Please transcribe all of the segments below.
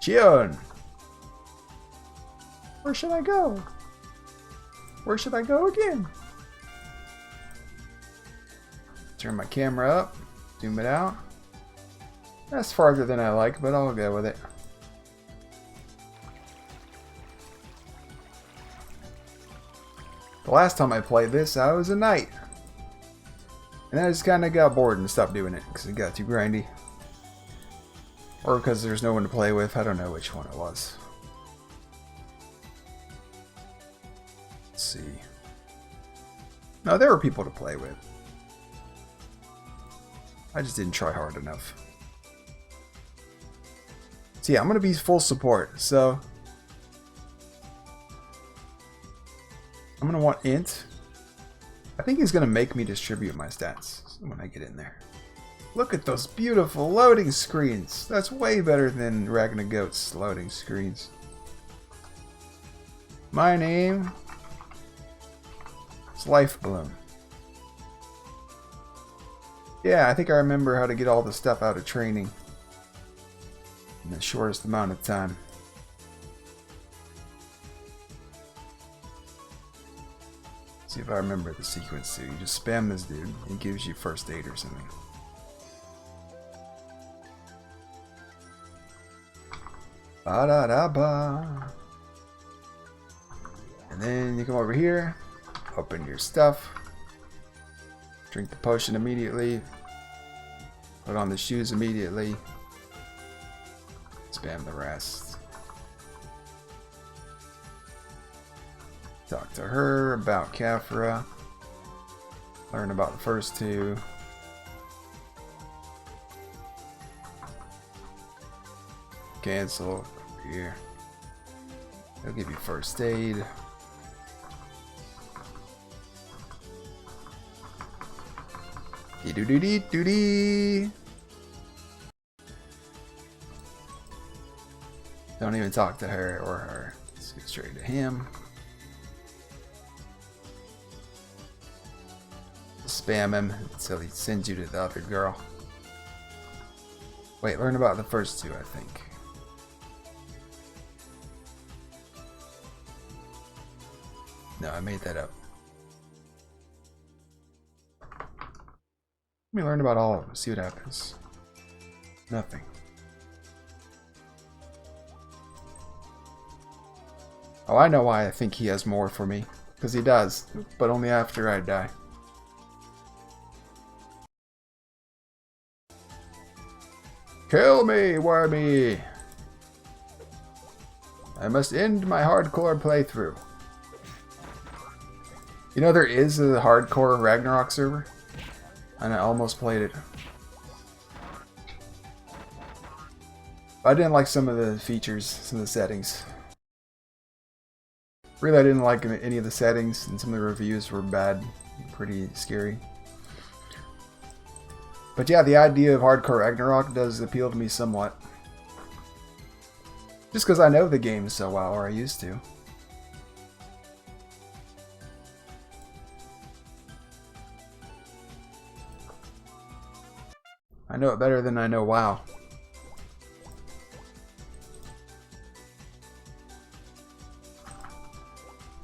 Chion! Where should I go? Where should I go again? Turn my camera up. Zoom it out. That's farther than I like, but I'll go with it. The last time I played this, I was a knight. And I just kind of got bored and stopped doing it because it got too grindy. Or because there's no one to play with. I don't know which one it was. Let's see. No, there were people to play with. I just didn't try hard enough. So yeah, I'm going to be full support. So I'm going to want int. I think he's going to make me distribute my stats when I get in there. Look at those beautiful loading screens. That's way better than Ragnarok's loading screens. My name is Life Bloom. Yeah, I think I remember how to get all the stuff out of training in the shortest amount of time. See if I remember the sequence too. You just spam this dude, he gives you first aid or something. Ba-da-da-ba. And then you come over here, open your stuff, drink the potion immediately, put on the shoes immediately, spam the rest. Talk to her about Kafra, learn about the first two. Cancel over here. They'll give you first aid. Dee-doo-dee-dee-doo-dee. Don't even talk to her or her. Let's get straight to him. Spam him until he sends you to the other girl. Wait, learn about the first two, I think. No, I made that up. Let me learn about all of them, see what happens. Nothing. Oh, I know why I think he has more for me. Because he does, but only after I die. Kill me, Wormy! I must end my hardcore playthrough. You know there is a hardcore Ragnarok server? And I almost played it. I didn't like some of the features, some of the settings. Really, I didn't like any of the settings, and some of the reviews were bad. Pretty scary. But yeah, the idea of hardcore Ragnarok does appeal to me somewhat. Just because I know the game so well, or I used to. I know it better than I know WoW.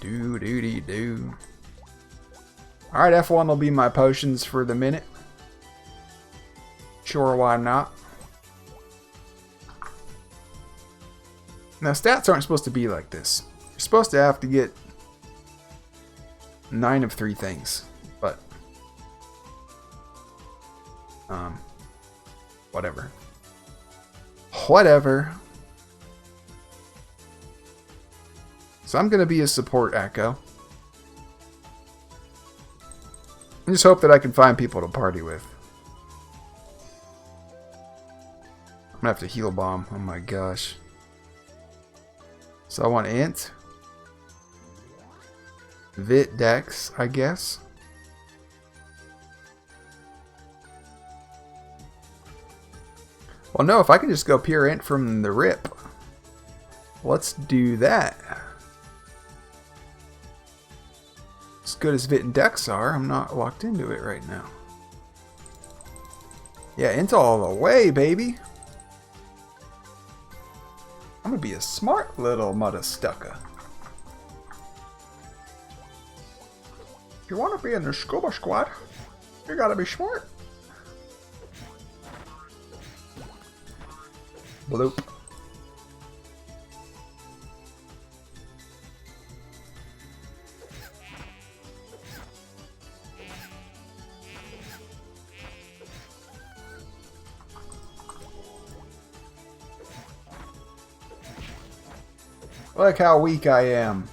Do. Alright, F1 will be my potions for the minute. Sure, why not? Now, stats aren't supposed to be like this. You're supposed to have to get 9 of 3 things. But whatever. So I'm going to be a support Echo. I just hope that I can find people to party with. I'm going to have to heal bomb. Oh my gosh. So I want int. Vit Dex, I guess. Well, no, if I can just go pure int from the rip. Let's do that. As good as Vit and Dex are, I'm not locked into it right now. Yeah, int all the way, baby. I'm gonna be a smart little mudda-stucka. If you want to be in the scuba squad, you gotta be smart. Bloop. Look how weak I am.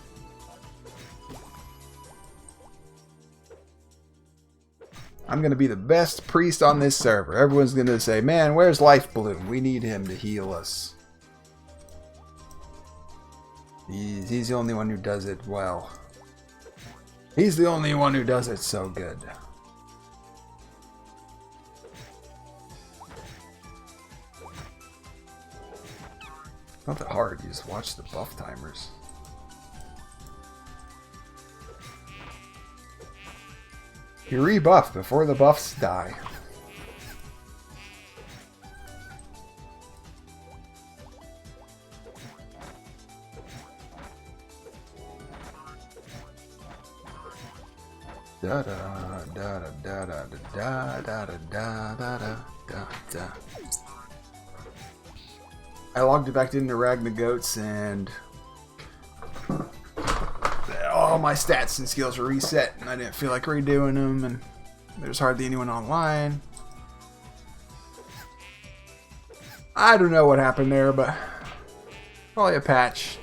I'm going to be the best priest on this server. Everyone's going to say, man, where's Life Bloom? We need him to heal us. He's the only one who does it well. He's the only one who does it so good. Not that hard, you just watch the buff timers. You rebuff before the buffs die. Da da da da da da da da da da da da. I logged back into Ragnarok and all my stats and skills were reset, and I didn't feel like redoing them, and there's hardly anyone online. I don't know what happened there, but probably a patch.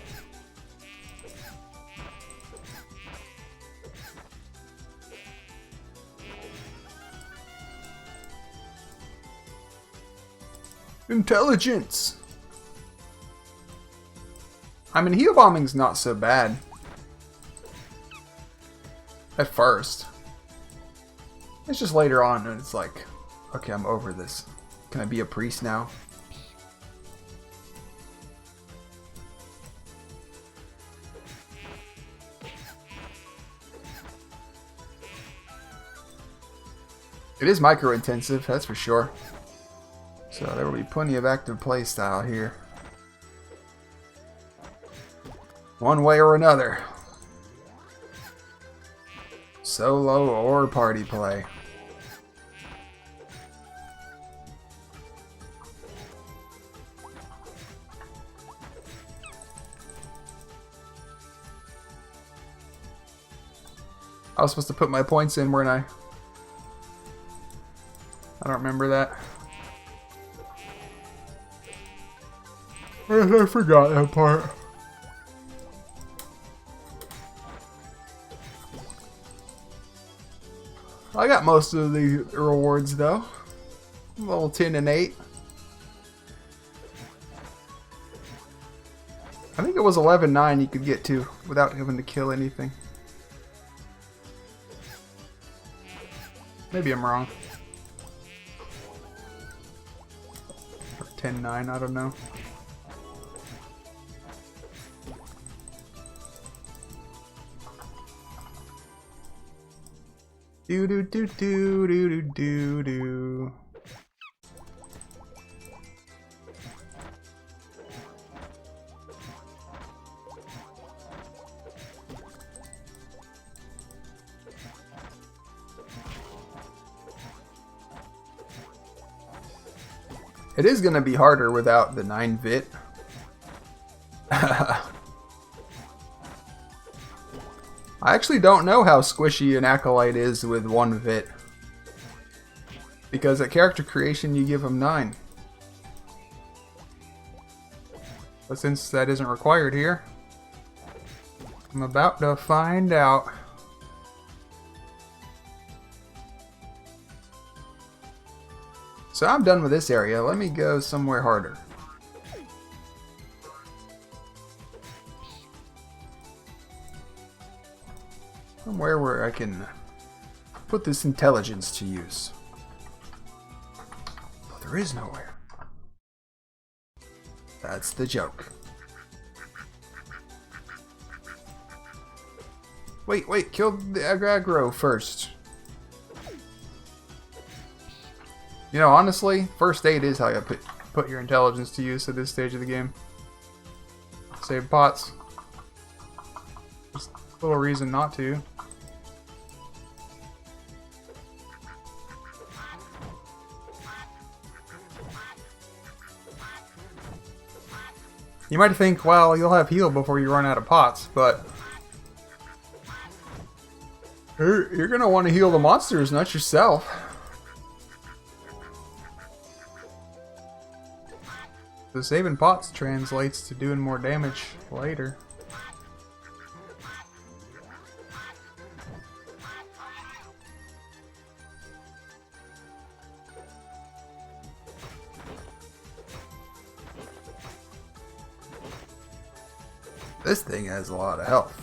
Intelligence! I mean, heal bombing's not so bad. At first. It's just later on and it's like, okay, I'm over this. Can I be a priest now? It is micro-intensive, that's for sure. So there will be plenty of active playstyle here. One way or another. Solo or party play. I was supposed to put my points in, weren't I? I don't remember that. I forgot that part. I got most of the rewards though. Level 10 and 8. I think it was 11-9 you could get to without having to kill anything. Maybe I'm wrong. Or 10-9, I don't know. Do do do do do do do do. It is gonna be harder without the 9-bit. I actually don't know how squishy an Acolyte is with 1-bit. Because at character creation you give him 9. But since that isn't required here, I'm about to find out. So I'm done with this area. Let me go somewhere harder. Somewhere where I can put this intelligence to use. But there is nowhere. That's the joke. Wait, kill the aggro first. You know, honestly, first aid is how you put your intelligence to use at this stage of the game. Save pots. Just a little reason not to. You might think, well, you'll have heal before you run out of pots, but you're gonna want to heal the monsters, not yourself. The saving pots translates to doing more damage later. This thing has a lot of health.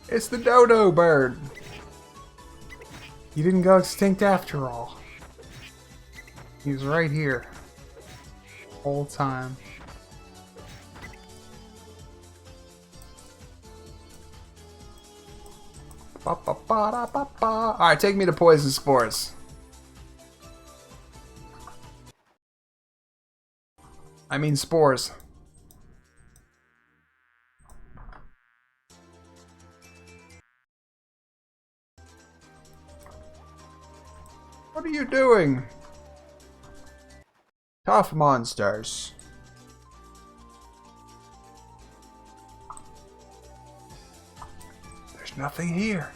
It's the dodo bird. He didn't go extinct after all. He was right here. The whole time. Alright, take me to poison spores. I mean spores. What are you doing? Tough monsters. There's nothing here.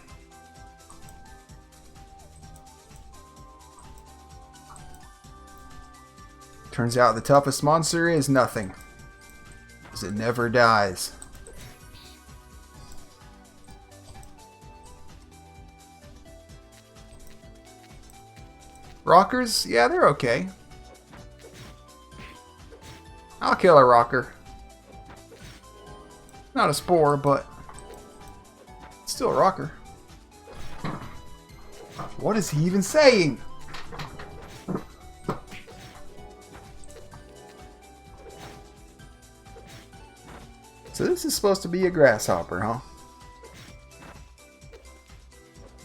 Turns out the toughest monster is nothing, 'cause it never dies. Rockers? Yeah, they're okay. I'll kill a rocker. Not a spore, but still a rocker. What is he even saying? So this is supposed to be a grasshopper, huh?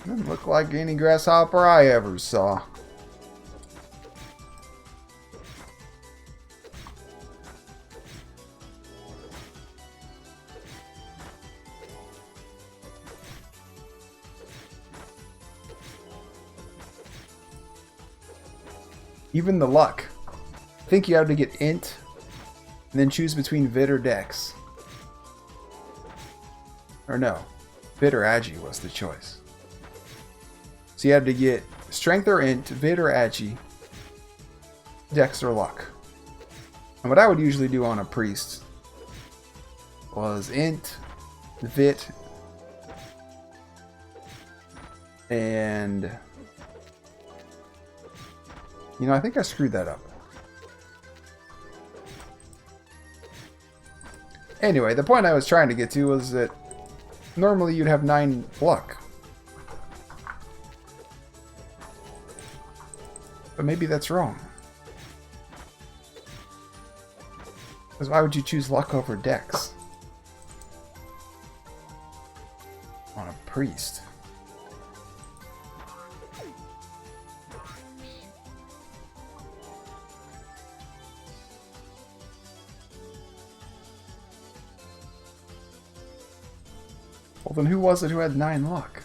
Doesn't look like any grasshopper I ever saw. Even the luck. I think you have to get int and then choose between Vid or Dex. Or no, Vid or Agi was the choice. So you had to get strength or int, Vid or Agi, Dex or luck. And what I would usually do on a priest was int, Vit, and you know, I think I screwed that up. Anyway, the point I was trying to get to was that normally you'd have 9 luck. But maybe that's wrong. Because why would you choose luck over Dex? On a priest. Well, then who was it who had 9 luck?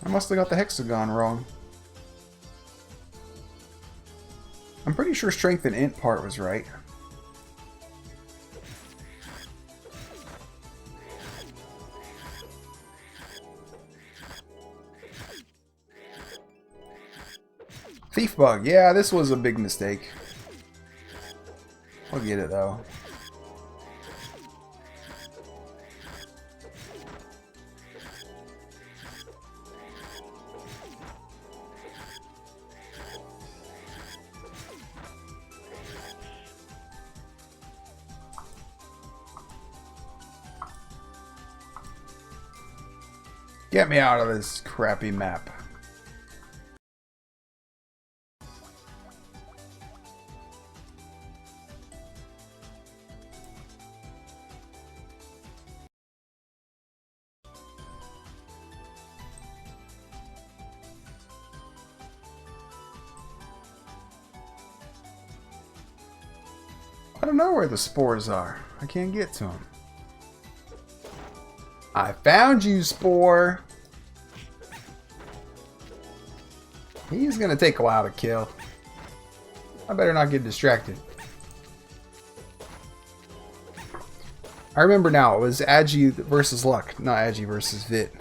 I must have got the hexagon wrong. I'm pretty sure strength and int part was right. Thief bug. Yeah, this was a big mistake. I'll get it though. Get me out of this crappy map. I don't know where the spores are. I can't get to them. I found you, Spore! He's gonna take a while to kill. I better not get distracted. I remember now, it was Agi versus Luck, not Agi versus Vit.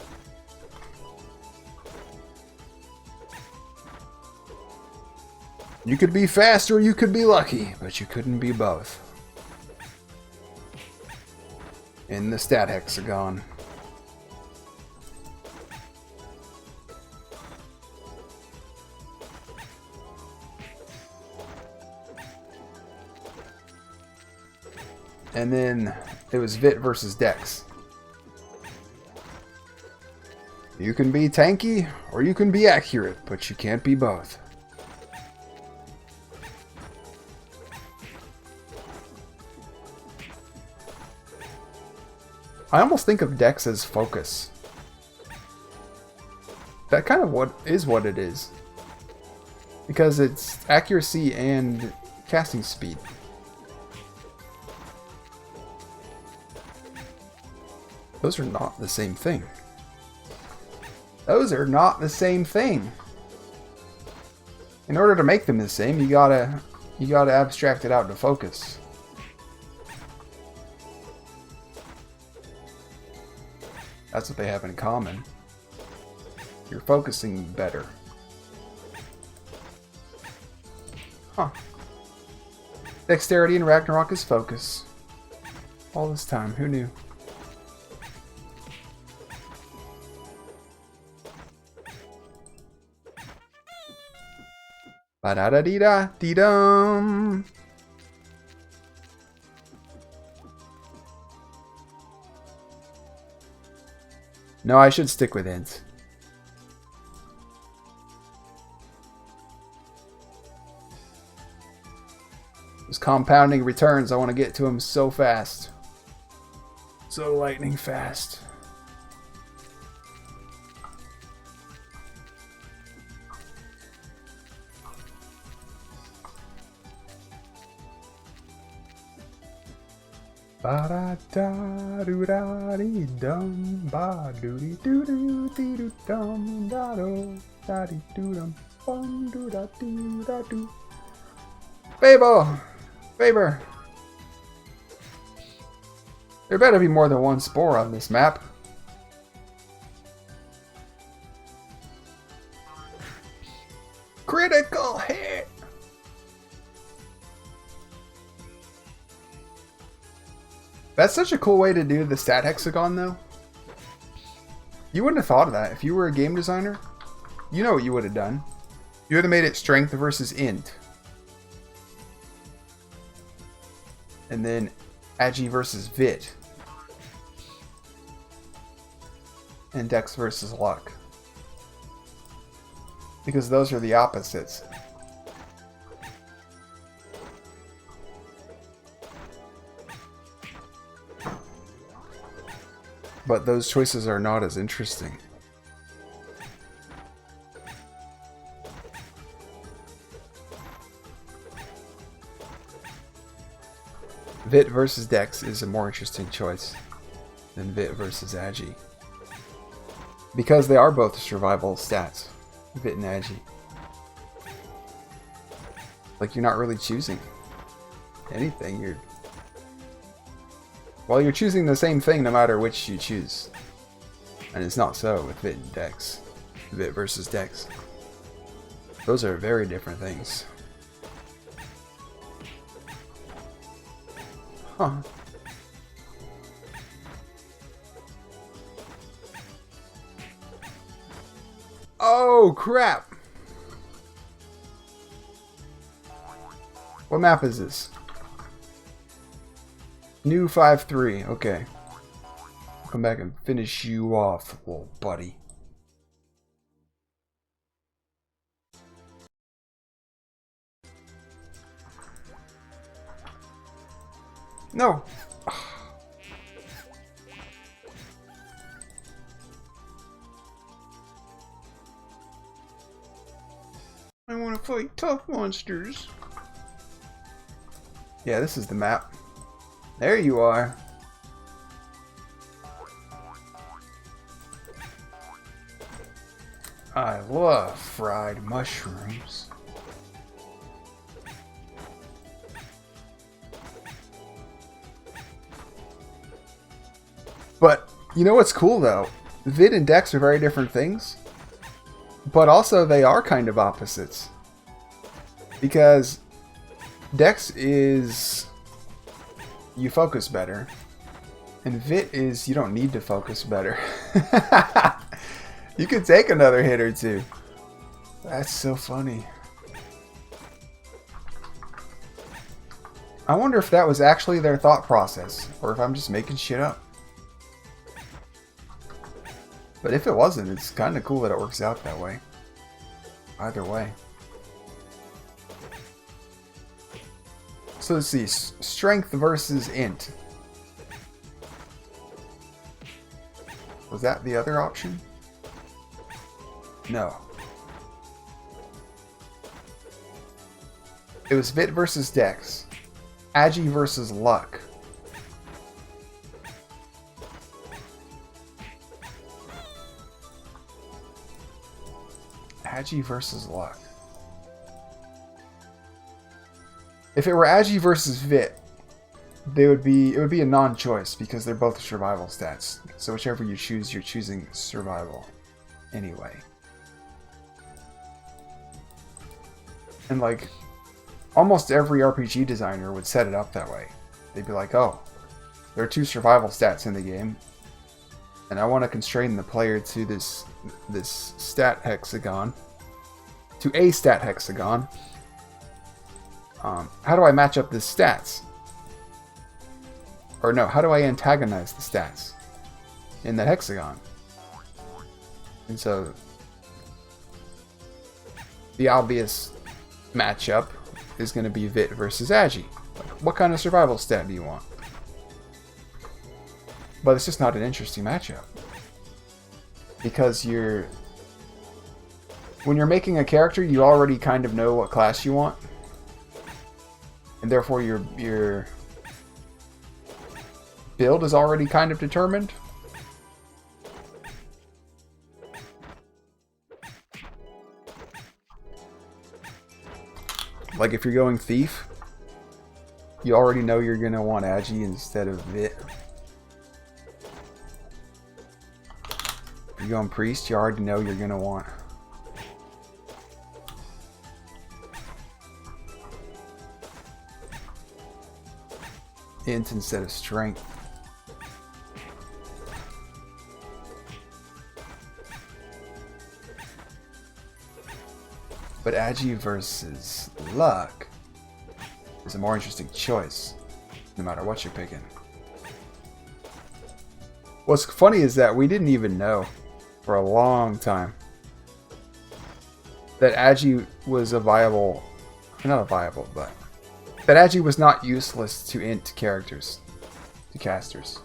You could be fast or you could be lucky, but you couldn't be both. In the stat hexagon. And then it was Vit versus Dex. You can be tanky or you can be accurate, but you can't be both. I almost think of Dex as focus. That kind of what it is. Because it's accuracy and casting speed. Those are not the same thing. Those are not the same thing. In order to make them the same, you gotta abstract it out to focus. That's what they have in common. You're focusing better. Huh. Dexterity in Ragnarok is focus. All this time, who knew? Ba-da-da-dee-da-dee-dum. No, I should stick with int. Those compounding returns, I want to get to them so fast. So lightning fast. Ba da da doo da dee dum ba doo dee doo doo dee doo dum da do da dee doo dum bum doo da doo da doo. Faber! There better be more than one spore on this map. Critical hit! That's such a cool way to do the stat hexagon, though. You wouldn't have thought of that. If you were a game designer, you know what you would have done. You would have made it strength versus int. And then Agi versus Vit. And Dex versus Luck. Because those are the opposites. But those choices are not as interesting. Vit versus Dex is a more interesting choice than Vit versus Agi. Because they are both survival stats, Vit and Agi. Like, you're not really choosing anything, you're choosing the same thing no matter which you choose. And it's not so with Vit and Dex. Vit versus Dex. Those are very different things. Huh. Oh, crap! What map is this? New 5-3, okay. Come back and finish you off, little buddy. No! I want to fight tough monsters. Yeah, this is the map. There you are. I love fried mushrooms. But, you know what's cool though? Vid and Dex are very different things. But also they are kind of opposites. Because Dex is... you focus better. And Vit is you don't need to focus better. You could take another hit or two. That's so funny. I wonder if that was actually their thought process. Or if I'm just making shit up. But if it wasn't, it's kind of cool that it works out that way. Either way. So let's see. Strength versus int. Was that the other option? No. It was Vit versus Dex. Agi versus Luck. Agi versus Luck. If it were Agi versus Vit, it would be a non-choice because they're both survival stats. So whichever you choose, you're choosing survival anyway. And like almost every RPG designer would set it up that way. They'd be like, "Oh, there are two survival stats in the game, and I want to constrain the player to this stat hexagon, to a stat hexagon. How do I match up the stats? Or no, how do I antagonize the stats in that hexagon?" And so the obvious matchup is going to be Vit versus Agi. Like, what kind of survival stat do you want? But it's just not an interesting matchup. Because when you're making a character, you already kind of know what class you want. And therefore your build is already kind of determined. Like if you're going Thief, you already know you're going to want Agi instead of Vit. If you're going Priest, you already know you're going to want Int instead of Strength. But Agi versus Luck is a more interesting choice, no matter what you're picking. What's funny is that we didn't even know for a long time that Agi was but that Agi was not useless to int characters, to casters.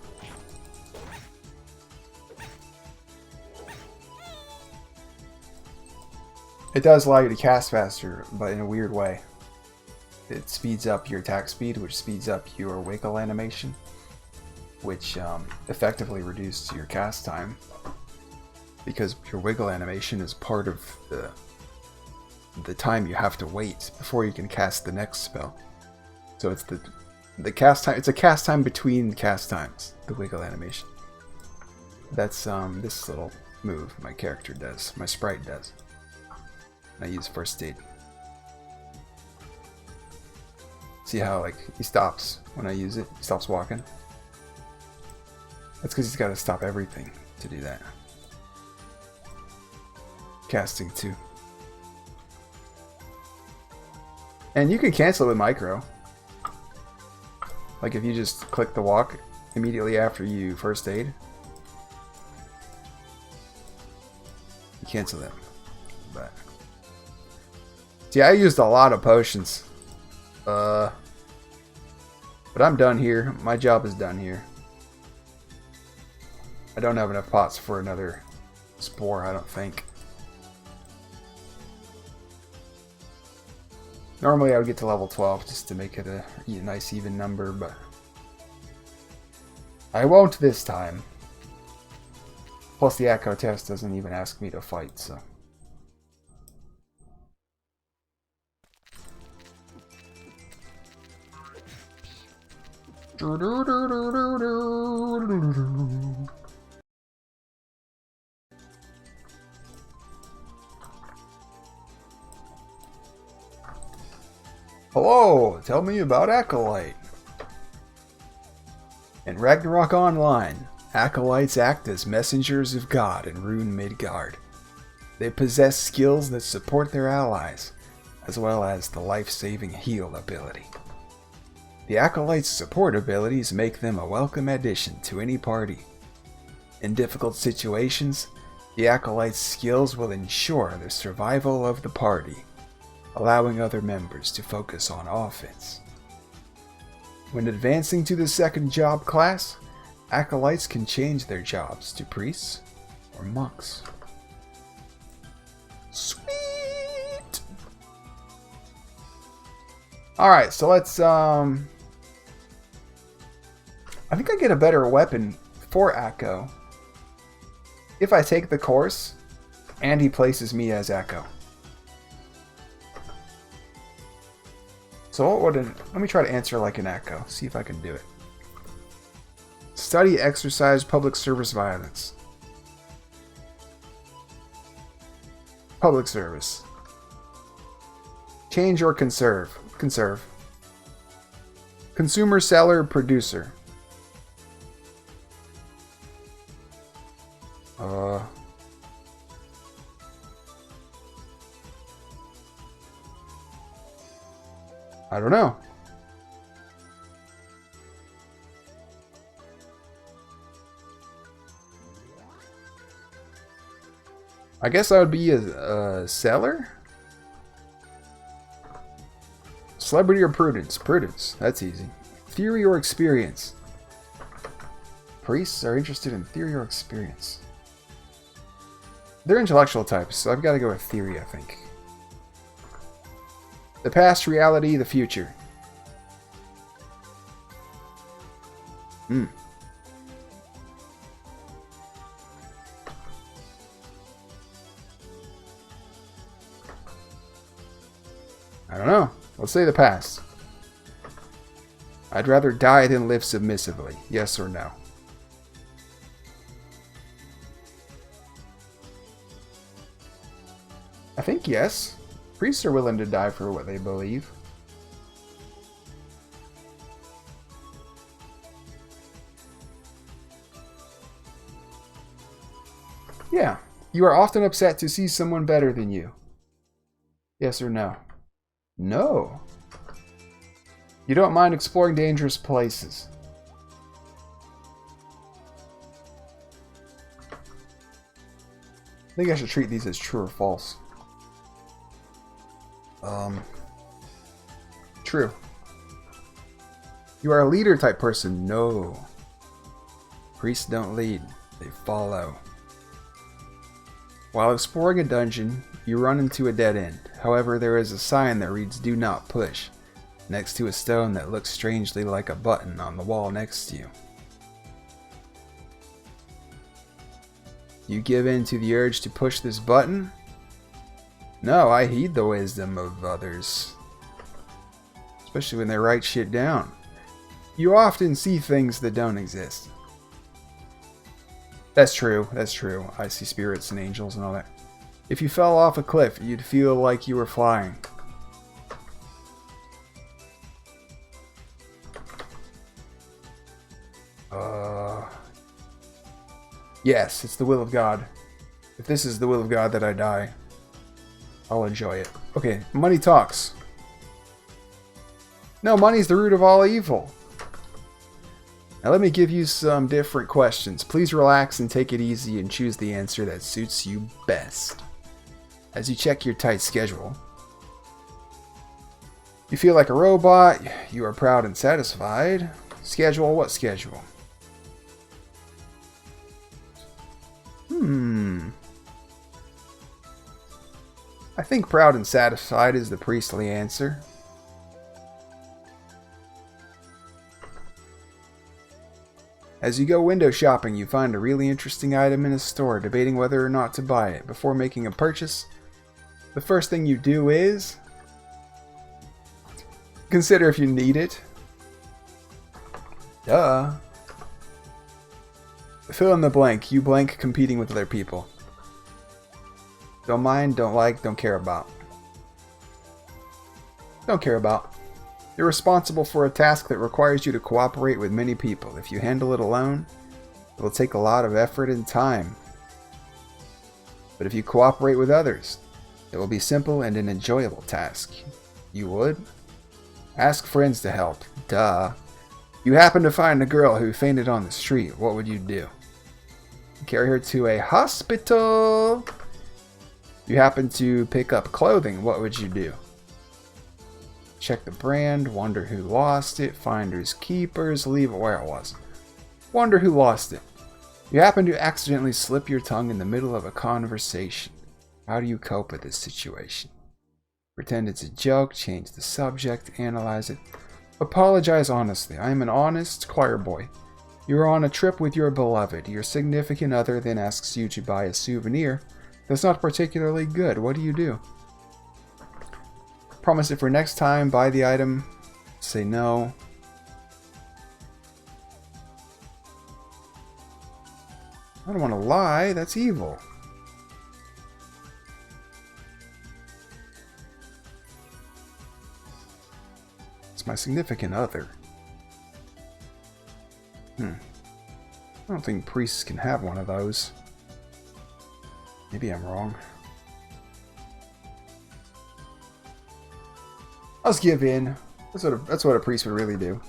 It does allow you to cast faster, but in a weird way. It speeds up your attack speed, which speeds up your wiggle animation, which effectively reduces your cast time, because your wiggle animation is part of the time you have to wait before you can cast the next spell. So it's the cast time. It's a cast time between cast times. The wiggle animation. That's this little move my character does. My sprite does. I use first aid. See how like he stops when I use it? He stops walking. That's because he's got to stop everything to do that. Casting too. And you can cancel with micro. Like if you just click the walk immediately after you first aid. You cancel them. But see, I used a lot of potions. But But I'm done here. My job is done here. I don't have enough pots for another spore, I don't think. Normally I would get to level 12 just to make it a nice even number, but I won't this time. Plus the Echo test doesn't even ask me to fight, so. Hello, tell me about Acolyte. In Ragnarok Online, Acolytes act as messengers of God in Rune Midgard. They possess skills that support their allies, as well as the life-saving heal ability. The Acolytes' support abilities make them a welcome addition to any party. In difficult situations, the Acolytes' skills will ensure the survival of the party, allowing other members to focus on offense. When advancing to the second job class, Acolytes can change their jobs to priests or monks. Sweet! Alright, so let's, I think I get a better weapon for Echo if I take the course and he places me as Echo. So what would let me try to answer like an Echo, see if I can do it. Study, exercise, public service violence. Public service. Change or conserve. Conserve. Consumer, seller, producer. I don't know. I guess I would be a seller? Celebrity or prudence? Prudence. That's easy. Theory or experience? Priests are interested in theory or experience. They're intellectual types, so I've got to go with theory, I think. The past, reality, the future. I don't know. Let's say the past. I'd rather die than live submissively. Yes or no? I think yes. Priests are willing to die for what they believe. Yeah. You are often upset to see someone better than you. Yes or no? No. You don't mind exploring dangerous places. I think I should treat these as true or false. True. You are a leader type person. No. Priests don't lead. They follow. While exploring a dungeon, you run into a dead end. However, there is a sign that reads "Do not push" next to a stone that looks strangely like a button on the wall next to you. You give in to the urge to push this button? No, I heed the wisdom of others. Especially when they write shit down. You often see things that don't exist. That's true, that's true. I see spirits and angels and all that. If you fell off a cliff, you'd feel like you were flying. Yes, it's the will of God. If this is the will of God that I die, I'll enjoy it. Okay, money talks. No, money's the root of all evil. Now let me give you some different questions. Please relax and take it easy and choose the answer that suits you best. As you check your tight schedule, You feel like a robot. You are proud and satisfied. Schedule? What schedule? I think proud and satisfied is the priestly answer. As you go window shopping, you find a really interesting item in a store, debating whether or not to buy it. Before making a purchase, the first thing you do is consider if you need it. Duh. Fill in the blank. You blank competing with other people. Don't mind, don't like, don't care about. Don't care about. You're responsible for a task that requires you to cooperate with many people. If you handle it alone, it will take a lot of effort and time. But if you cooperate with others, it will be simple and an enjoyable task. You would? Ask friends to help. Duh. You happen to find a girl who fainted on the street. What would you do? Carry her to a hospital. You happen to pick up clothing. What would you do? Check the brand, wonder who lost it, finders keepers, leave it where it was. Wonder who lost it. You happen to accidentally slip your tongue in the middle of a conversation. How do you cope with this situation? Pretend it's a joke, change the subject, analyze it. Apologize honestly. I am an honest choir boy. You are on a trip with your beloved. Your significant other then asks you to buy a souvenir that's not particularly good. What do you do? Promise it for next time, buy the item, say no. I don't want to lie, that's evil. It's my significant other. I don't think priests can have one of those. Maybe I'm wrong. I'll just give in. That's what a priest would really do.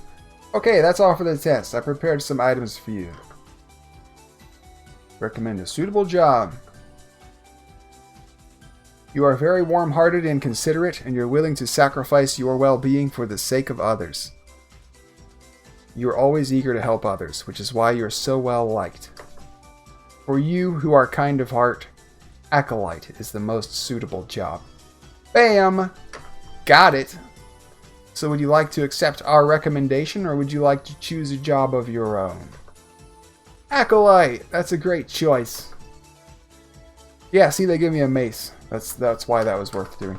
Okay, that's all for the test. I prepared some items for you. Recommend a suitable job. You are very warm-hearted and considerate, and you're willing to sacrifice your well-being for the sake of others. You are always eager to help others, which is why you're so well-liked. For you who are kind of heart, Acolyte is the most suitable job. Bam! Got it! So would you like to accept our recommendation, or would you like to choose a job of your own? Acolyte! That's a great choice. Yeah, see, they give me a mace. That's why that was worth doing.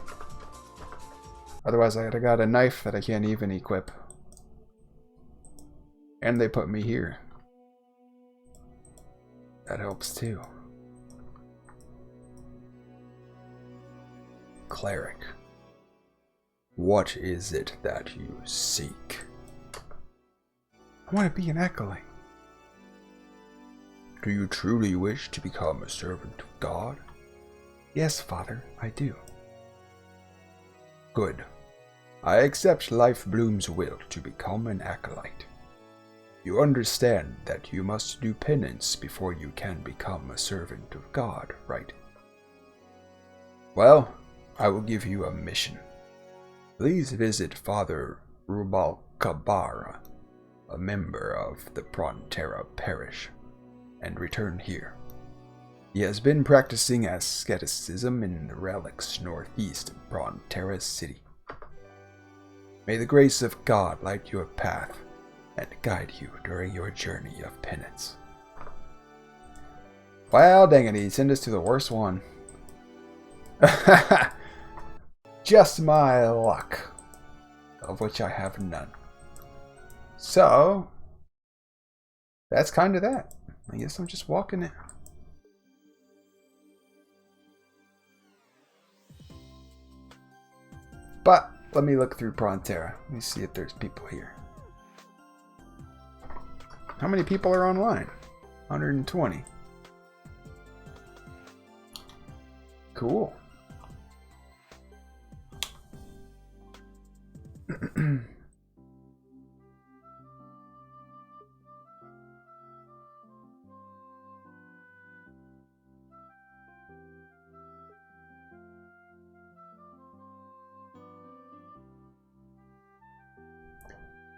Otherwise, I got a knife that I can't even equip. And they put me here. That helps too. Cleric. What is it that you seek? I want to be an acolyte. Do you truly wish to become a servant of God? Yes, Father, I do. Good. I accept Life Bloom's will to become an acolyte. You understand that you must do penance before you can become a servant of God, right? Well, I will give you a mission. Please visit Father Rubalcabara, a member of the Frontera parish, and return here. He has been practicing asceticism in the relics northeast of Frontera City. May the grace of God light your path and guide you during your journey of penance. Well, dang it, he sent us to the worst one. Just my luck, of which I have none. So, that's kind of that. I guess I'm just walking it. But, let me look through Frontera. Let me see if there's people here. How many people are online? 120. Cool.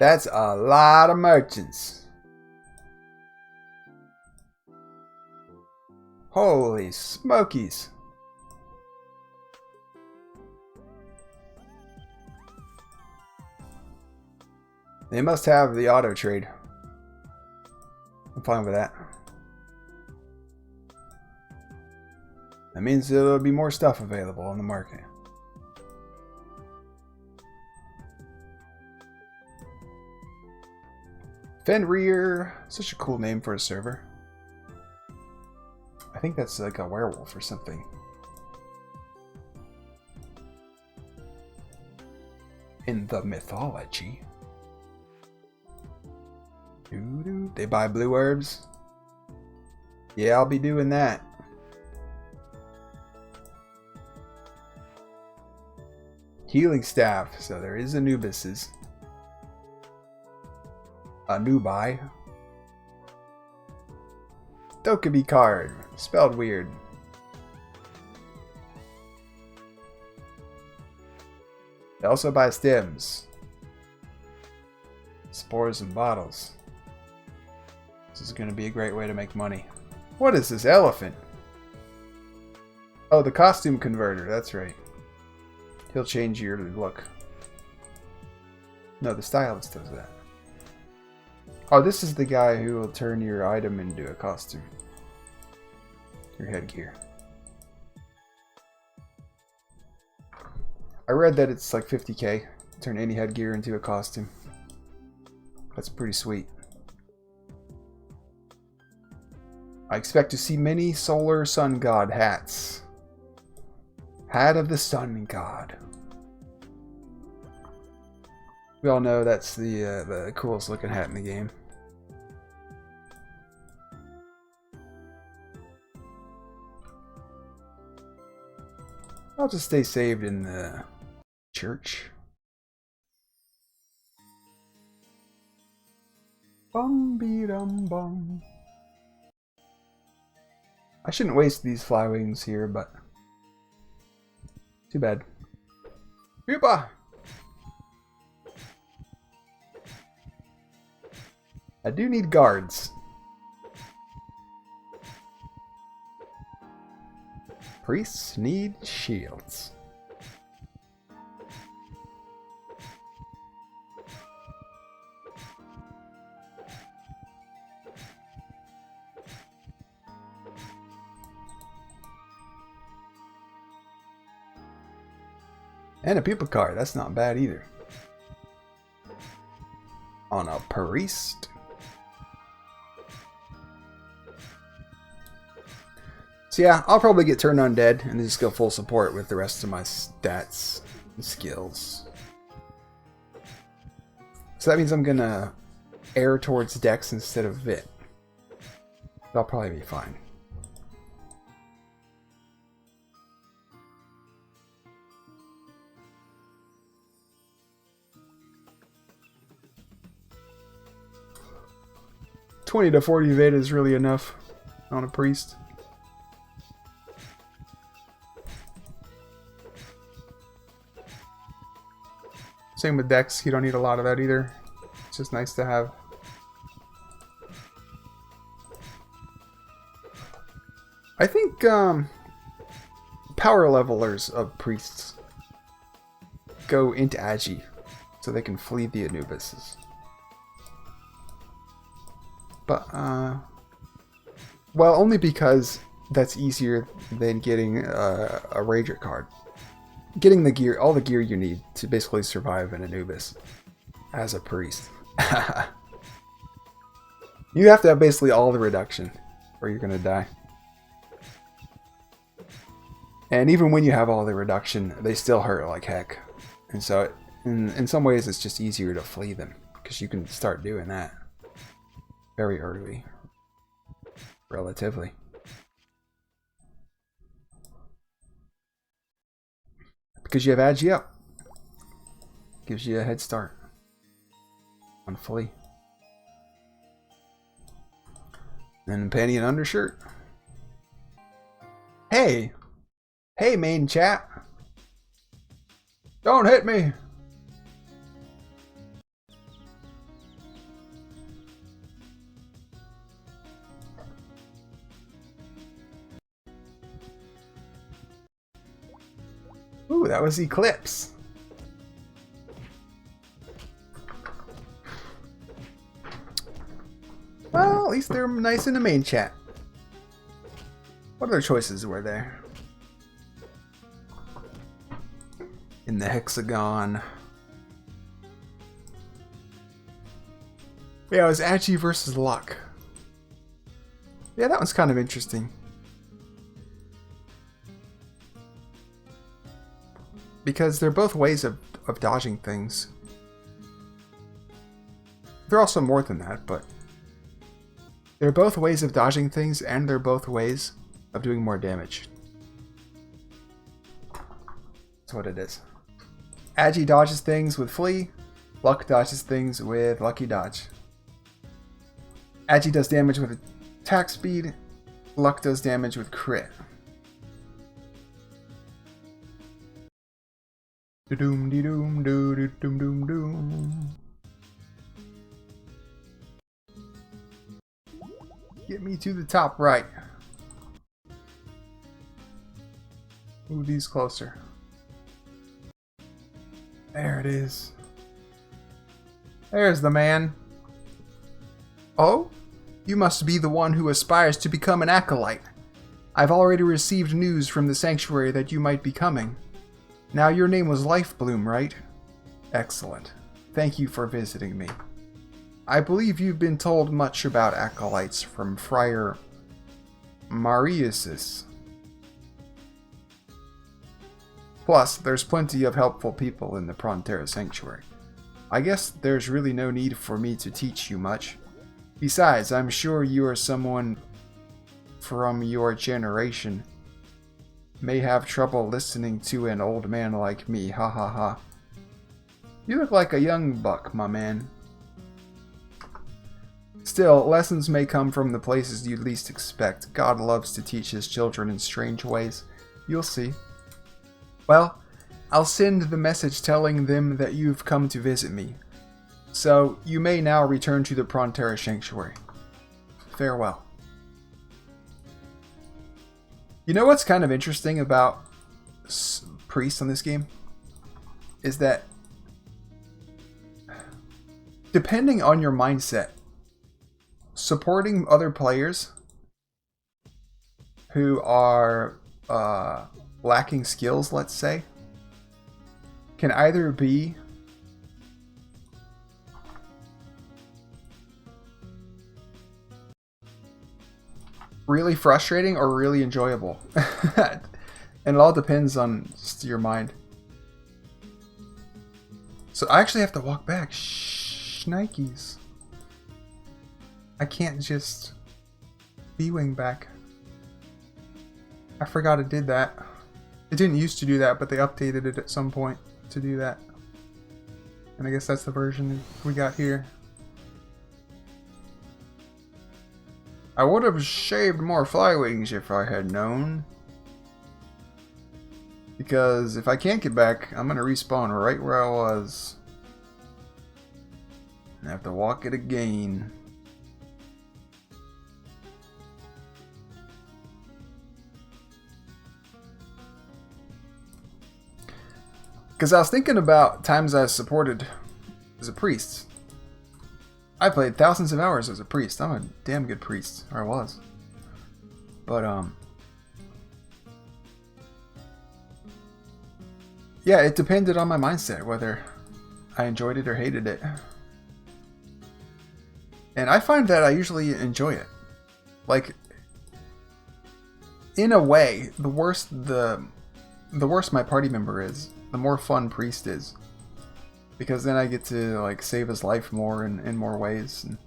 That's a lot of merchants. Holy smokies. They must have the auto trade. I'm fine with that. That means there'll be more stuff available on the market. Fenrir. Such a cool name for a server. I think that's like a werewolf or something. In the mythology. They buy blue herbs? Yeah, I'll be doing that. Healing staff. So there is Anubis's. Anubi. Dokubi card. Spelled weird. They also buy stems. Spores and bottles. This is going to be a great way to make money. What is this elephant? Oh, the costume converter. That's right. He'll change your look. No, the stylist does that. Oh, this is the guy who will turn your item into a costume. Your headgear. I read that it's like 50k. Turn any headgear into a costume. That's pretty sweet. I expect to see many solar sun god hats. Hat of the sun god. We all know that's the coolest looking hat in the game. I'll just stay saved in the church. Bum be dum bum. I shouldn't waste these fly wings here, but too bad. Yuba! I do need guards. Priests need shields. And a pupa card, that's not bad either. On a priest. So yeah, I'll probably get turned undead and just go full support with the rest of my stats and skills. So that means I'm gonna err towards Dex instead of Vit. That'll probably be fine. $20 to $40 Vit is really enough on a priest. Same with Dex, you don't need a lot of that either. It's just nice to have. I think power levelers of priests go into Agi so they can flee the Anubises. But, well, only because that's easier than getting a Rager card. Getting the gear, all the gear you need to basically survive in Anubis as a priest. You have to have basically all the reduction or you're going to die. And even when you have all the reduction, they still hurt like heck. And so in some ways it's just easier to flee them because you can start doing that very early, relatively. Because you have Agi up. Gives you a head start on flee. And panty and undershirt. Hey! Hey, main chat! Don't hit me! Ooh, that was Eclipse. Well, at least they're nice in the main chat. What other choices were there? In the hexagon. Yeah, it was Agi versus Luck. Yeah, that one's kind of interesting. Because they're both ways of dodging things. They're also more than that, but... they're both ways of dodging things, and they're both ways of doing more damage. That's what it is. Agi dodges things with Flee. Luck dodges things with Lucky Dodge. Agi does damage with attack speed. Luck does damage with crit. Doom de doom doo doom doom doom. Get me to the top right. Move these closer. There it is. There's the man. Oh? You must be the one who aspires to become an Acolyte. I've already received news from the Sanctuary that you might be coming. Now your name was Lifebloom, right? Excellent. Thank you for visiting me. I believe you've been told much about Acolytes from Friar Mariuses. Plus, there's plenty of helpful people in the Prontera Sanctuary. I guess there's really no need for me to teach you much. Besides, I'm sure you are someone from your generation. May have trouble listening to an old man like me, ha ha ha. You look like a young buck, my man. Still, lessons may come from the places you'd least expect. God loves to teach his children in strange ways. You'll see. Well, I'll send the message telling them that you've come to visit me. So, you may now return to the Prontera Sanctuary. Farewell. You know what's kind of interesting about priests on this game? Is that depending on your mindset, supporting other players who are lacking skills, let's say, can either be really frustrating or really enjoyable. And it all depends on just your mind. So I actually have to walk back. Shnikes. I can't just B-wing back. I forgot it did that. It didn't used to do that, but they updated it at some point to do that. And I guess that's the version we got here. I would have shaved more fly wings if I had known. Because if I can't get back, I'm going to respawn right where I was. And I have to walk it again. Because I was thinking about times I supported as a priest. I played thousands of hours as a priest. I'm a damn good priest. Or I was. But, yeah, it depended on my mindset, whether I enjoyed it or hated it. And I find that I usually enjoy it. Like, in a way, the worse my party member is, the more fun priest is. Because then I get to like save his life more in more ways. And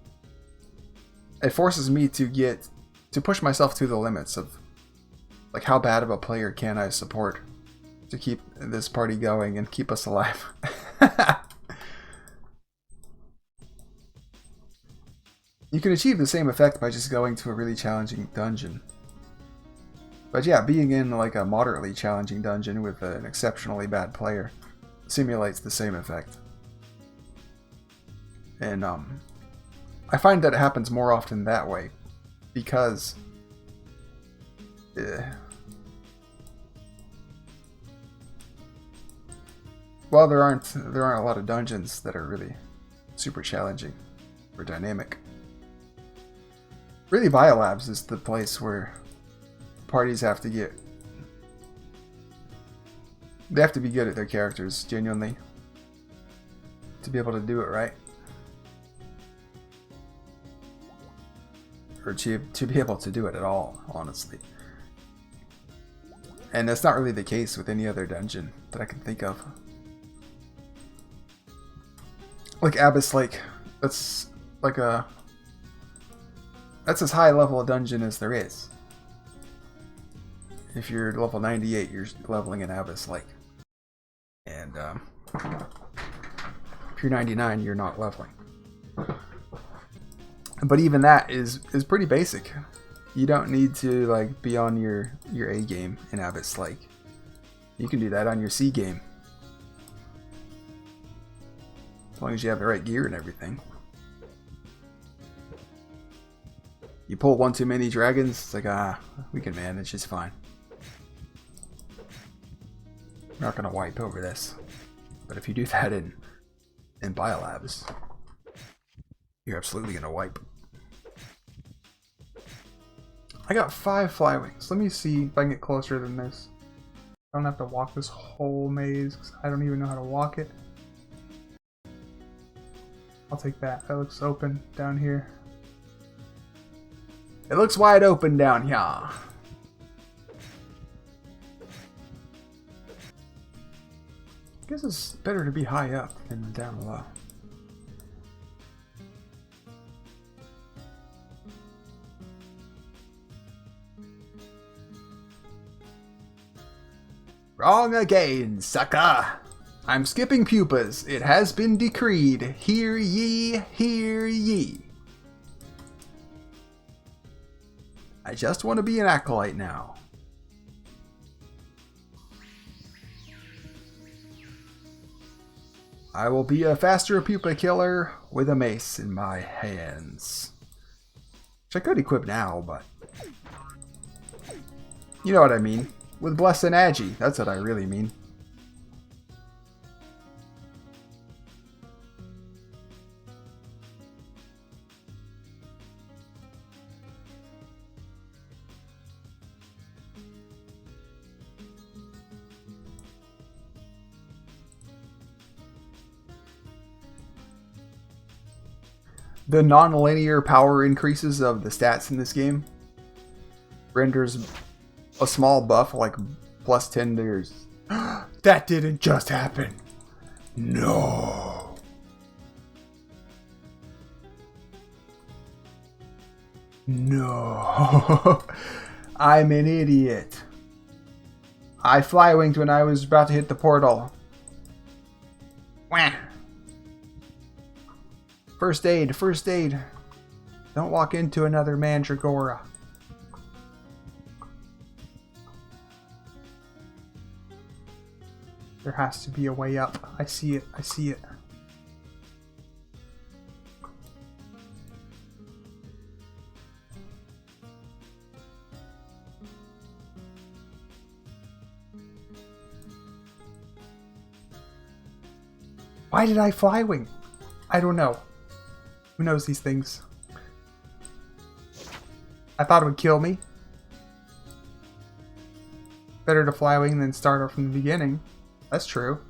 it forces me to push myself to the limits of like how bad of a player can I support to keep this party going and keep us alive. You can achieve the same effect by just going to a really challenging dungeon. But yeah, being in like a moderately challenging dungeon with an exceptionally bad player simulates the same effect. And I find that it happens more often that way because Well, there aren't a lot of dungeons that are really super challenging or dynamic. Really, Biolabs is the place where parties have to get... They have to be good at their characters, genuinely, to be able to do it right. Or to be able to do it at all, honestly. And that's not really the case with any other dungeon that I can think of. Like Abyss Lake, that's like a... That's as high level a dungeon as there is. If you're level 98, you're leveling in Abyss Lake. And if you're 99, you're not leveling. But even that is pretty basic. You don't need to like be on your A game in Abyss Lake. You can do that on your C game. As long as you have the right gear and everything. You pull one too many dragons, it's like, we can manage, it's fine. We're not going to wipe over this. But if you do that in Biolabs, you're absolutely going to wipe. I got 5 fly wings. Let me see if I can get closer than this. I don't have to walk this whole maze, because I don't even know how to walk it. I'll take that. That looks open down here. It looks wide open down here. I guess it's better to be high up than down low. Wrong again, sucker! I'm skipping pupas. It has been decreed. Hear ye, hear ye. I just want to be an Acolyte now. I will be a faster pupa killer with a mace in my hands. Which I could equip now, but... You know what I mean. With Bless and Agi, that's what I really mean. The non-linear power increases of the stats in this game renders a small buff like plus 10 to yours. That didn't just happen. No. No. I'm an idiot. I fly winged when I was about to hit the portal. Wah. First aid, first aid. Don't walk into another Mandragora. There has to be a way up. I see it, I see it. Why did I fly wing? I don't know. Who knows these things? I thought it would kill me. Better to fly wing than start off from the beginning. That's true.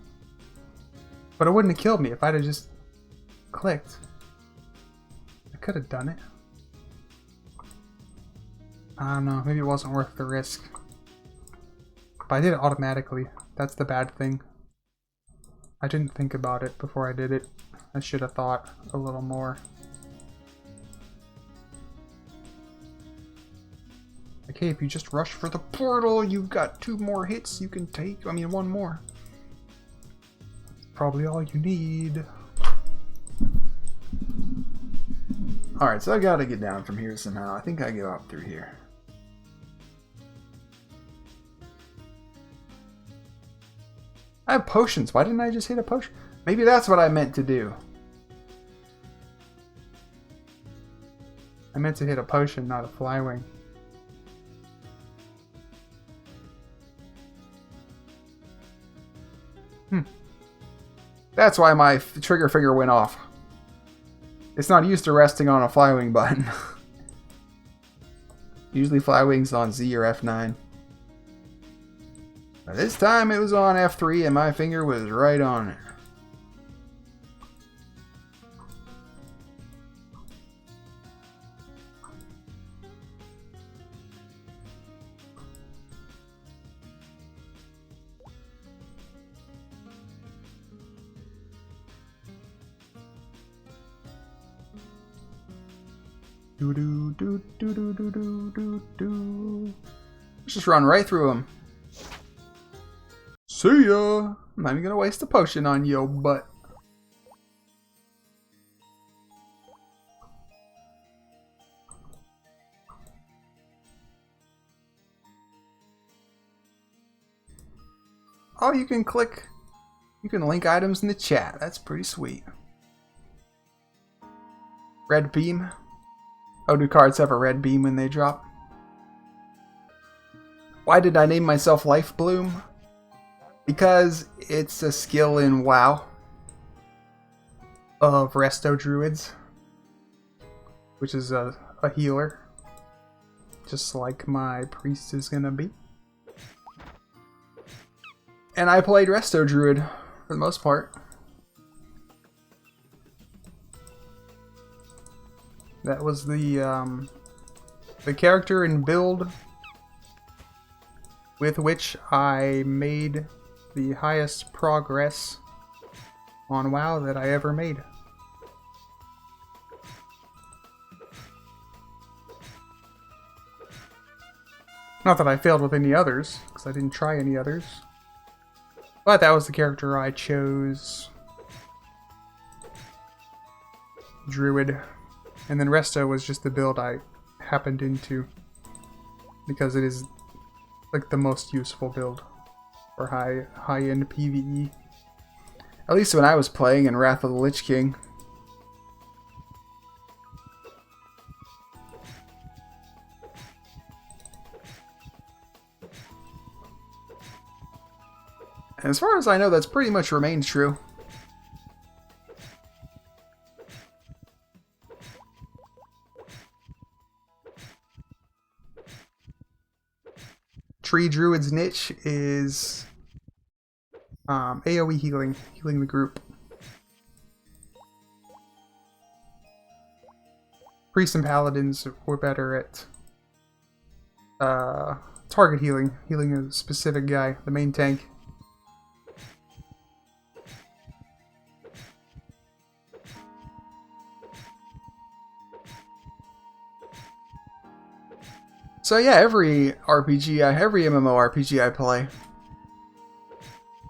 But it wouldn't have killed me if I'd have just clicked. I could have done it. I don't know. Maybe it wasn't worth the risk. But I did it automatically. That's the bad thing. I didn't think about it before I did it. I should have thought a little more. Like, hey, if you just rush for the portal, you've got 2 more hits you can take. I mean, 1 more. That's probably all you need. Alright, so I gotta get down from here somehow. I think I go up through here. I have potions. Why didn't I just hit a potion? Maybe that's what I meant to do. I meant to hit a potion, not a flywing. That's why my trigger finger went off. It's not used to resting on a flywing button. Usually flywing's on Z or F9. But this time it was on F3 and my finger was right on it. Let's just run right through him. See ya! I'm not even gonna waste a potion on yo butt. Oh, you can link items in the chat. That's pretty sweet. Red beam. Oh, do cards have a red beam when they drop? Why did I name myself Life Bloom? Because it's a skill in WoW of Resto Druids, which is a healer, just like my priest is gonna be. And I played Resto Druid for the most part. That was the character and build with which I made the highest progress on WoW that I ever made. Not that I failed with any others, because I didn't try any others. But that was the character I chose. Druid. And then Resto was just the build I happened into, because it is like the most useful build for high-end PvE. At least when I was playing in Wrath of the Lich King. And as far as I know, that's pretty much remained true. Tree Druid's niche is AoE healing the group. Priests and Paladins were better at target healing a specific guy, the main tank. So yeah, every MMORPG I play,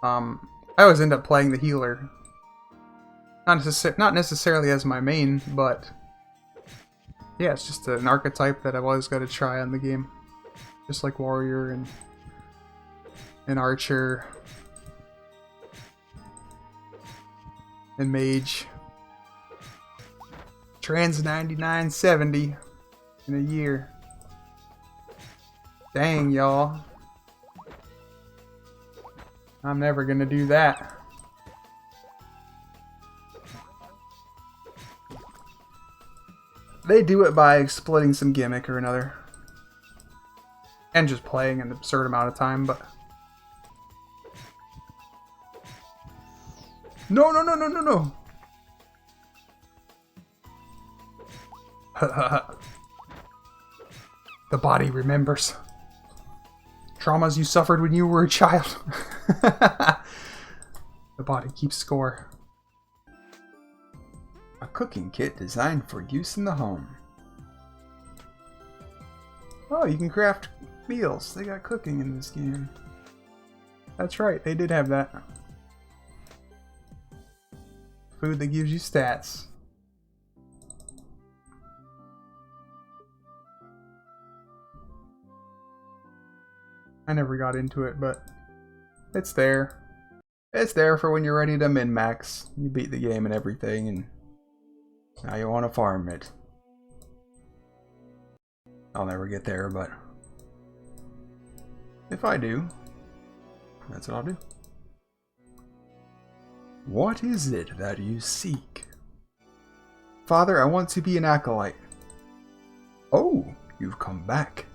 I always end up playing the healer. Not necessarily as my main, but yeah, it's just an archetype that I've always got to try on the game. Just like warrior and archer and mage. Trans 9970 in a year. Dang, y'all. I'm never gonna do that. They do it by exploiting some gimmick or another. And just playing an absurd amount of time, but... No, no, no, no, no, no! The body remembers. Traumas you suffered when you were a child. The body keeps score. A cooking kit designed for use in the home. Oh, you can craft meals. They got cooking in this game. That's right, they did have that. Food that gives you stats. I never got into it, but it's there. It's there for when you're ready to min-max. You beat the game and everything, and now you want to farm it. I'll never get there, but if I do, that's what I'll do. What is it that you seek? Father, I want to be an acolyte. Oh, you've come back.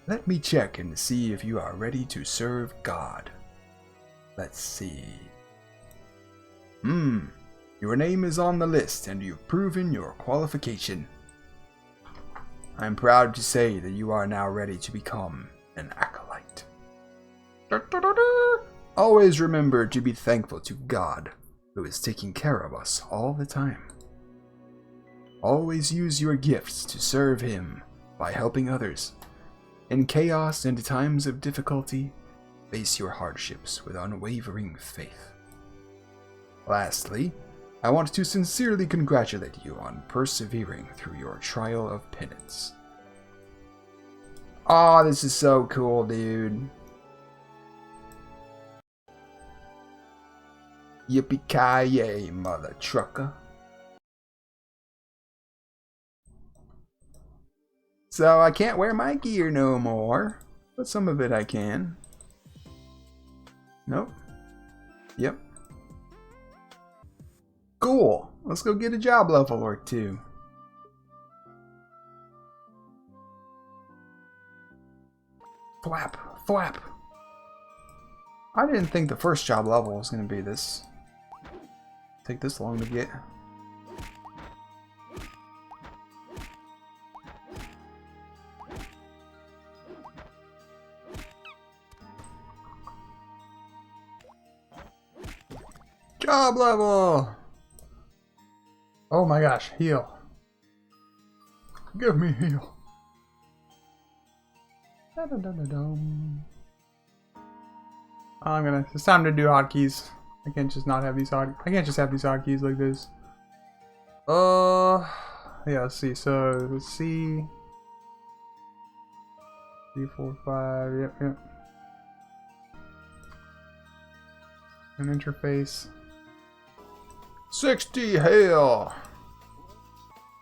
Let me check and see if you are ready to serve God. Let's see. Your name is on the list and you've proven your qualification. I'm proud to say that you are now ready to become an acolyte. Always remember to be thankful to God, who is taking care of us all the time. Always use your gifts to serve Him by helping others. In chaos and times of difficulty, face your hardships with unwavering faith. Lastly, I want to sincerely congratulate you on persevering through your trial of penance. Aw, this is so cool, dude. Yippee-ki-yay, mother trucker. So I can't wear my gear no more, but some of it I can. Nope. Yep. Cool. Let's go get a job level or two. Thwap. Thwap. I didn't think the first job level was going to be this. Take this long to get. Job level! Oh my gosh, heal. Give me heal. It's time to do hotkeys. I can't just not have these I can't just have these hotkeys like this. Yeah, let's see. So, let's see. 3, 4, 5, yep. An interface. 60 heal!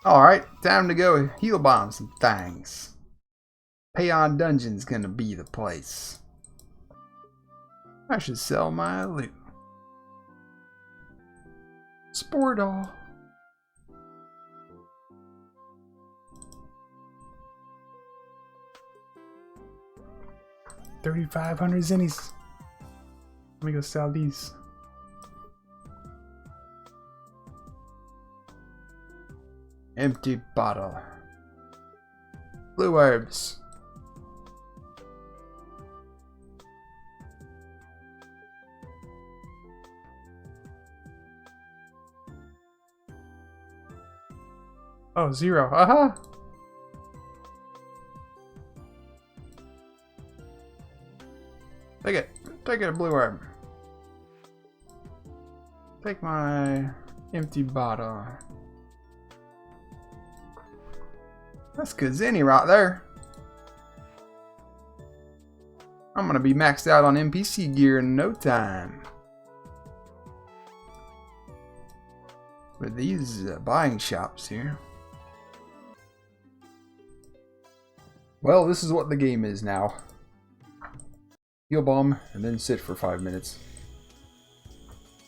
Alright, time to go heal bomb some things. Payon Dungeon's gonna be the place. I should sell my loot. Sportall. $3,500 zennies. Let me go sell these. Empty bottle. Blue herbs. Oh, 0. Aha! Take it. Take it, blue herb. Take my empty bottle. That's good zenny right there. I'm gonna be maxed out on NPC gear in no time. With these buying shops here. Well, this is what the game is now. Heal bomb, and then sit for 5 minutes.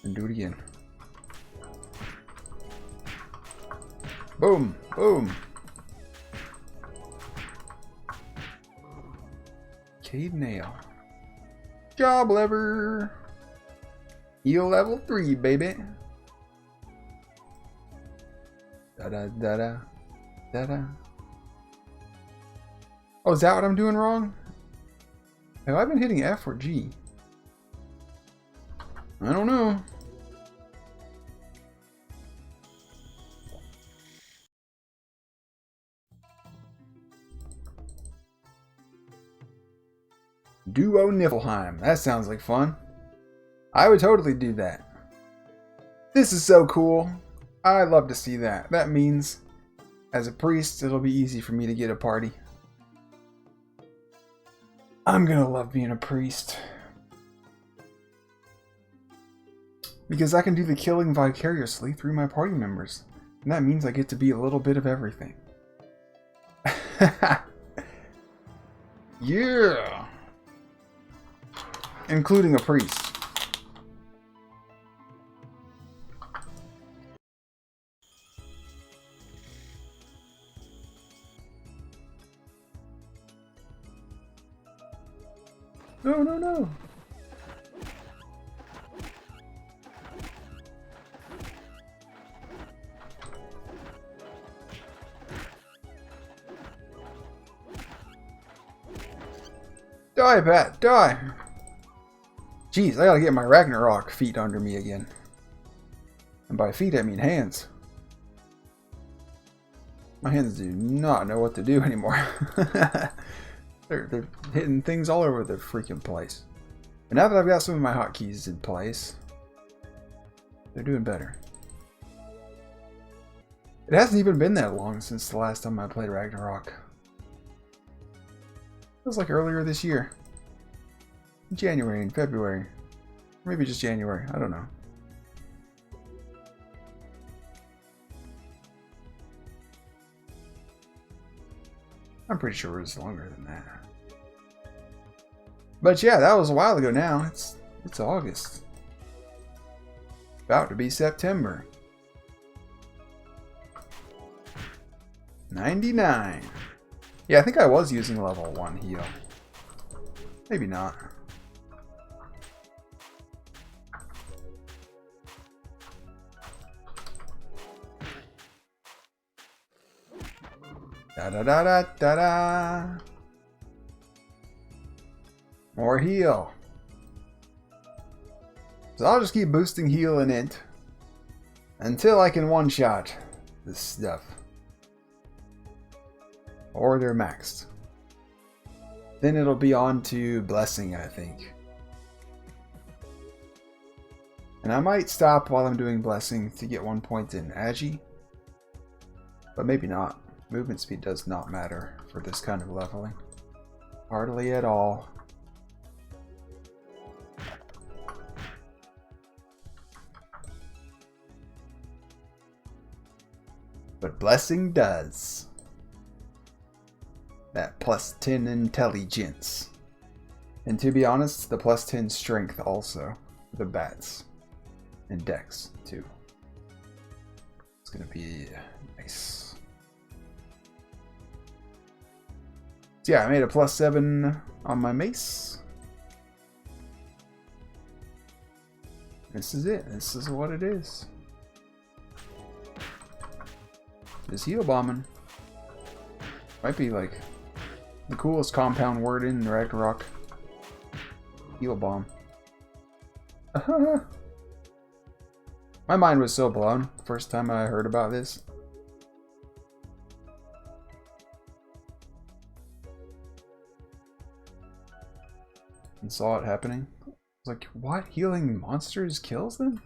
And do it again. Boom! Boom! Cave nail. Job lever! Heal level 3, baby! Da-da-da-da. Da-da. Oh, is that what I'm doing wrong? Have I been hitting F or G? I don't know. Duo Niflheim. That sounds like fun. I would totally do that. This is so cool. I'd love to see that. That means, as a priest, it'll be easy for me to get a party. I'm gonna love being a priest. Because I can do the killing vicariously through my party members. And that means I get to be a little bit of everything. Yeah! Including a priest. No, no, no. Die, Pat, die! Jeez, I gotta get my Ragnarok feet under me again. And by feet, I mean hands. My hands do not know what to do anymore. They're hitting things all over the freaking place. But now that I've got some of my hotkeys in place, they're doing better. It hasn't even been that long since the last time I played Ragnarok. It was like earlier this year. January and February. Maybe just January. I don't know. I'm pretty sure it was longer than that. But yeah, that was a while ago now. It's August. About to be September. 99. Yeah, I think I was using level 1 heal. Maybe not. Da da da da da da. More heal. So I'll just keep boosting heal and int until I can one-shot this stuff. Or they're maxed. Then it'll be on to blessing, I think. And I might stop while I'm doing blessing to get 1 point in Agi. But maybe not. Movement speed does not matter for this kind of leveling. Hardly at all. But blessing does. That plus 10 intelligence. And to be honest, the plus 10 strength also. The bats. And dex too. It's gonna be nice. So yeah, I made a plus 7 on my mace. This is it. This is what it is. This heal bombing might be like the coolest compound word in Ragnarok. Heal bomb. My mind was so blown the first time I heard about this. And saw it happening. I was like, what? Healing monsters kills them?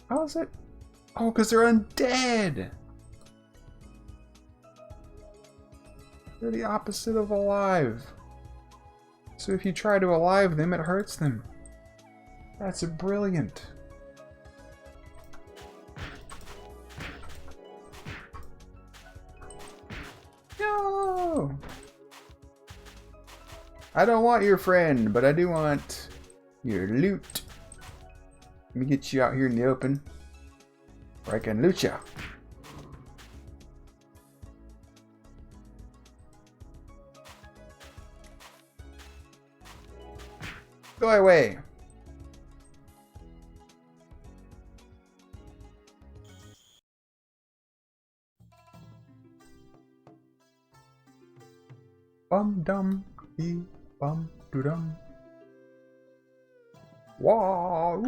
How is it? Oh, because they're undead! They're the opposite of alive. So if you try to alive them, it hurts them. That's brilliant. No! I don't want your friend, but I do want your loot. Let me get you out here in the open where I can loot you. Go away. Bum dum dee bum doo dum. Wow.